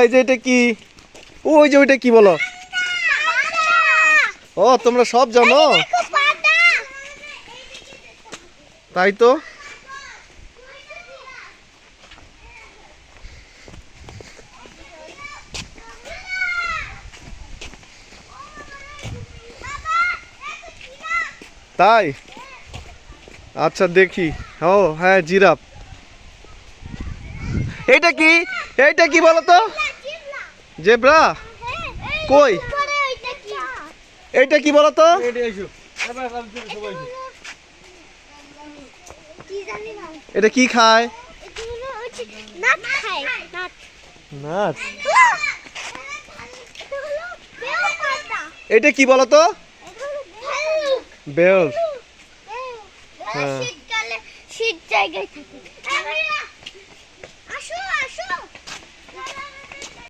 এই যে এটা কি? ওই যে ওইটা কি বলো? ও তোমরা সব জানো? তাই তো। তাই আচ্ছা দেখি। ও হ্যাঁ জিরাফ। এইটা কি? এইটা কি বলো তো? জেব্রা? কই? এইটা কি বলো তো? এটা কি খায়? নাট। এটা কি বলো তো? বেল। হ্যাঁ। শীতকালে শীত জায়গায় থাকে।